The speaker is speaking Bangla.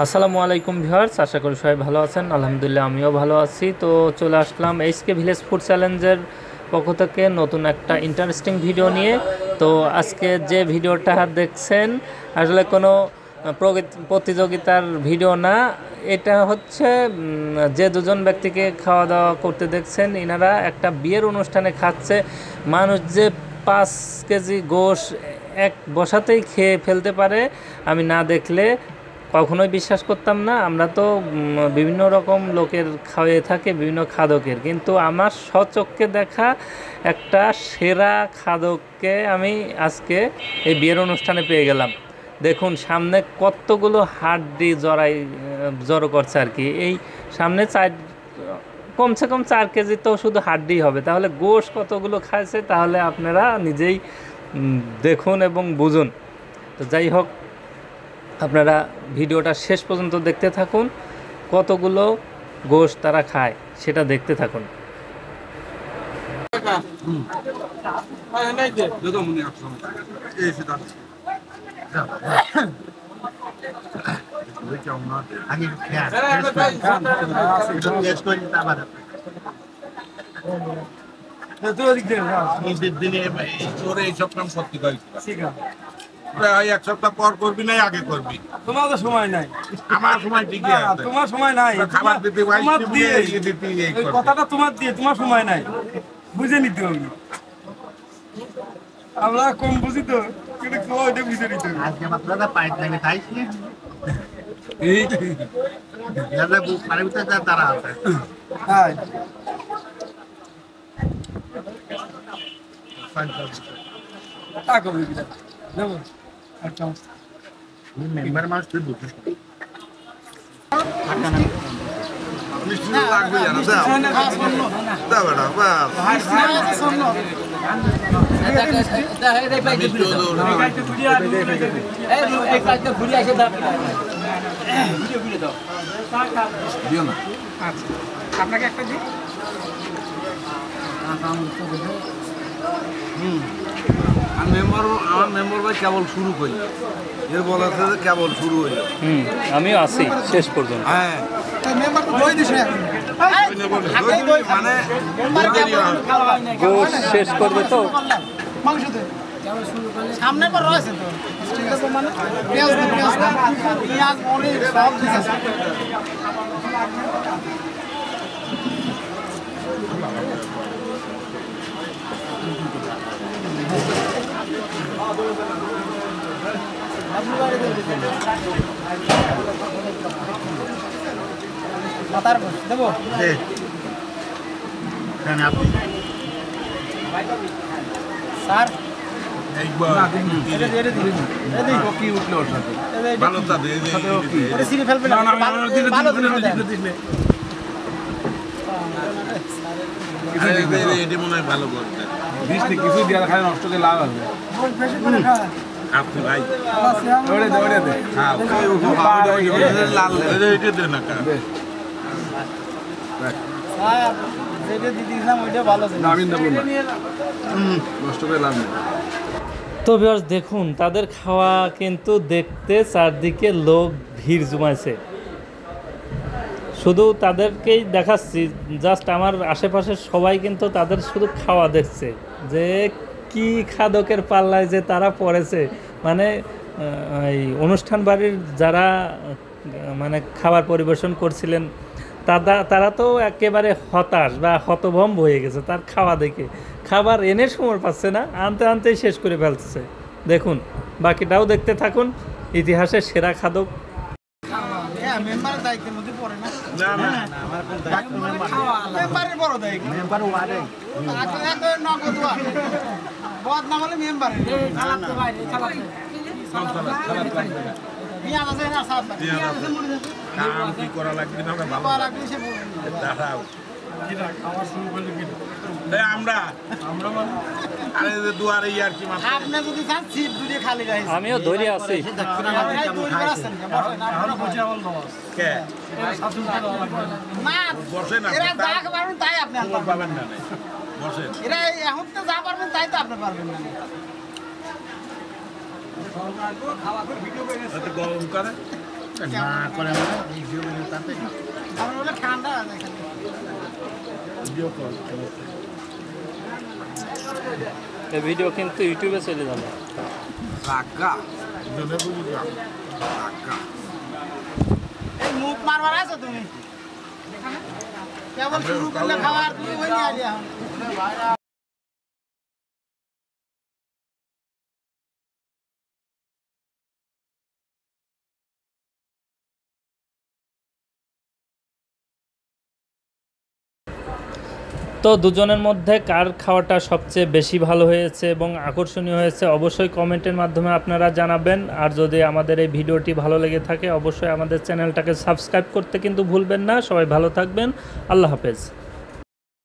আসসালামু আলাইকুম ভিউয়ার্স, আশা করি সবাই ভালো আছেন। আলহামদুলিল্লাহ আমিও ভালো আছি। তো চলে আসলাম এইচকে ভিলেজ ফুড চ্যালেঞ্জের পক্ষ থেকে নতুন একটা ইন্টারেস্টিং ভিডিও নিয়ে। তো আজকে যে ভিডিওটা দেখছেন আসলে কোনো প্রতিযোগিতার ভিডিও না। এটা হচ্ছে যে দুজন ব্যক্তিকে খাওয়া দাওয়া করতে দেখছেন, এনারা একটা বিয়ের অনুষ্ঠানে খাচ্ছে। মানুষ যে 5 কেজি গোশ এক বসাতেই খেয়ে ফেলতে পারে আমি না দেখলে কখনোই বিশ্বাস করতাম না। আমরা তো বিভিন্ন রকম লোকের খাওয়াই থাকে, বিভিন্ন খাদকের, কিন্তু আমার স্বচক্ষে দেখা একটা সেরা খাদককে আমি আজকে এই বিয়ের অনুষ্ঠানে পেয়ে গেলাম। দেখুন সামনে কতগুলো হাড্ডি জড়ো করছে আর কি। এই সামনে কমসে কম 4 কেজি তো শুধু হাড্ডি হবে, তাহলে গোশ কতগুলো খাইছে তাহলে আপনারা নিজেই দেখুন এবং বুঝুন। তো যাই হোক, আপনারা ভিডিওটা শেষ পর্যন্ত দেখতে থাকুন, কতগুলো গোশ তারা খায় সেটা দেখতে থাকুন। এক সপ্তাহ পর করবি না আগে করবি? তোমার তো সময় নাই। আমার সময় ঠিকই আছে। তোমার সময় নাই। খাবার দিতে কথাটা তোমার দিয়ে, তোমার সময় নাই, বুঝে নিতে হবে। আমরা কম বুঝি তো, কিন্তু ওইটা বুঝে নিতে হবে। আজকে মাত্র পাইপ লাগে খাইছি তারা আছে। হ্যাঁ মেম্বার মাস তুই বুঝিস লাগবে জানো আপনাকে একটা দিই। আমার মেম্বার ভাই কেবল শুরু করি, এর বলা আছে যে কেবল শুরু হইল। আমিও আছি শেষ পর্যন্ত। হ্যাঁ মানে গোশ শেষ করবে তো সামনে পর রয়েছে তো মানে পেঁয়াজ পেঁয়াজ মরিচ সব ঠিক আছে। মাথার দেবো স্যার কি উঠলো ওর সাথে ভালো তাদের ফেলবে না ভালো এটি মনে হয় ভালো করবে। বৃষ্টি কিছু দিয়ে খালি নষ্ট করে লাভ আছে। আপনি ভাই দৌড়ে দে লাল এটা দে না যেটা দিয়েছিলাম ওইটা ভালো ছিল। আমি দেবো না, নষ্ট করে লাভ নেই। তো ভিউয়ার্স দেখুন তাদের খাওয়া কিন্তু দেখতে চারদিকে লোক ভিড় জমাইছে। শুধু তাদেরকেই দেখাচ্ছি, জাস্ট আমার আশেপাশের সবাই কিন্তু তাদের শুধু খাওয়া দেখছে যে কি খাদকের পাল্লায় যে তারা পড়েছে। মানে অনুষ্ঠান বাড়ির যারা মানে খাবার পরিবেশন করছিলেন তারা তো একেবারে হতাশ বা হতভম্ব হয়ে গেছে তার খাওয়া দেখে। খাবার এনে সময় পাচ্ছে না, আনতে আনতেই শেষ করে ফেলছে। দেখুন বাকিটাও দেখতে থাকুন। ইতিহাসের সেরা খাদক মেম্বারের দায়িত্বের মধ্যে পড়ে না। মেম্বারের বড় দায়িত্ব মেম্বার ওয়ার্ডে নগদ বদ না হলে মেম্বারের কাম কি করা লাগবে না ভালো দাঁড়াও আমরা আরে দুয়ারে আর কি মাত্র আপনি যদি চান সিট দুটো খালি রাখেন। আমিও ধরে আছি। কে না বসে না এরা যা পারবেন তাই আপনি পাবেন না বসে এরা এখন তো যা পারবেন তাই তো আপনি পারবেন না। গরম করে না করে আমরা ভিডিও বানিয়ে তাতে আমার বলে ঠান্ডা দেখেন ভিডিও কল এই ভিডিও কিন্তু ইউটিউবে চলে যাবে। রাগা জলে বুঝি যাও রাগা এই মুখ মারবার আছো তুমি কেবল শুরু করলে খাবার তুমি ওই নিয়ে আলি এখন তো দুজনের মধ্যে কার খাওয়াটা সবচেয়ে বেশি ভালো হয়েছে এবং আকর্ষণীয় হয়েছে অবশ্যই কমেন্টের মাধ্যমে আপনারা জানাবেন। আর যদি আমাদের এই ভিডিওটি ভালো লেগে থাকে অবশ্যই আমাদের চ্যানেলটাকে সাবস্ক্রাইব করতে কিন্তু ভুলবেন না। সবাই ভালো থাকবেন, আল্লাহ হাফেজ।